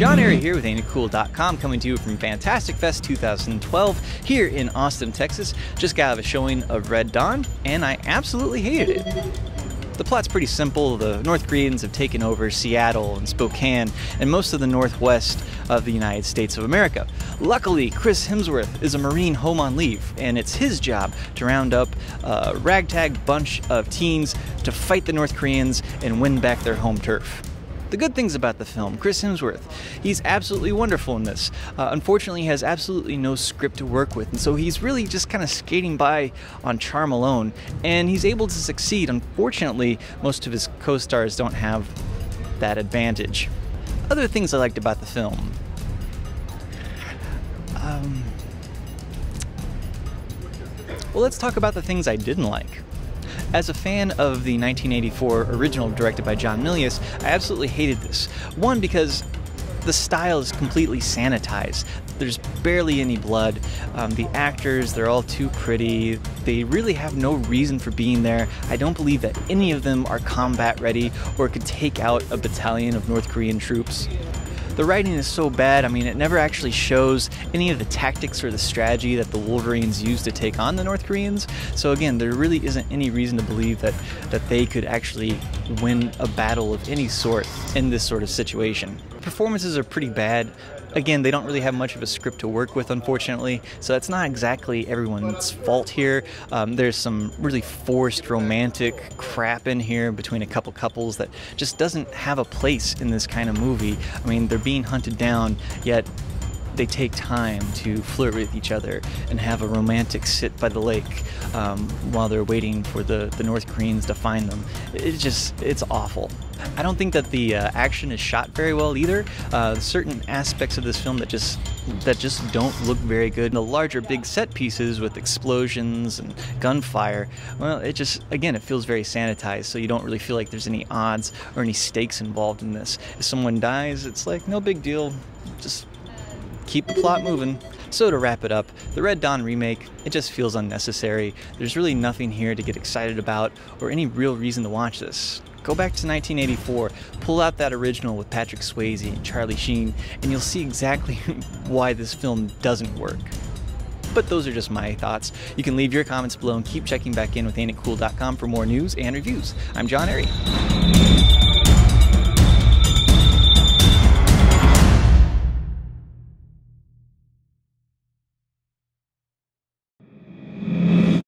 John Airy here with AintItCool.com, coming to you from Fantastic Fest 2012 here in Austin, Texas. Just got out of a showing of Red Dawn, and I absolutely hated it. The plot's pretty simple. The North Koreans have taken over Seattle and Spokane and most of the northwest of the United States of America. Luckily, Chris Hemsworth is a Marine home on leave, and it's his job to round up a ragtag bunch of teens to fight the North Koreans and win back their home turf. The good things about the film: Chris Hemsworth, he's absolutely wonderful in this. Unfortunately, he has absolutely no script to work with, and so he's really just kind of skating by on charm alone, and he's able to succeed. Unfortunately, most of his co-stars don't have that advantage. Other things I liked about the film. Well, let's talk about the things I didn't like. As a fan of the 1984 original directed by John Milius, I absolutely hated this. One, because the style is completely sanitized. There's barely any blood. The actors, they're all too pretty. They really have no reason for being there. I don't believe that any of them are combat ready or could take out a battalion of North Korean troops. The writing is so bad, I mean, it never actually shows any of the tactics or the strategy that the Wolverines used to take on the North Koreans. So again, there really isn't any reason to believe that they could actually win a battle of any sort in this sort of situation. Performances are pretty bad. Again, they don't really have much of a script to work with, unfortunately, so it's not exactly everyone's fault here. There's some really forced romantic crap in here between a couple couples that just doesn't have a place in this kind of movie. I mean, they're being hunted down, yet they take time to flirt with each other and have a romantic sit by the lake while they're waiting for the North Koreans to find them. It's awful. I don't think that the action is shot very well either. Certain aspects of this film that just don't look very good. The larger big set pieces with explosions and gunfire, well, it feels very sanitized, so you don't really feel like there's any odds or any stakes involved in this. If someone dies, it's like no big deal, just keep the plot moving. So to wrap it up, the Red Dawn remake, it just feels unnecessary. There's really nothing here to get excited about or any real reason to watch this. Go back to 1984, pull out that original with Patrick Swayze and Charlie Sheen, and you'll see exactly why this film doesn't work. But those are just my thoughts. You can leave your comments below and keep checking back in with AintItCool.com for more news and reviews. I'm John Airy.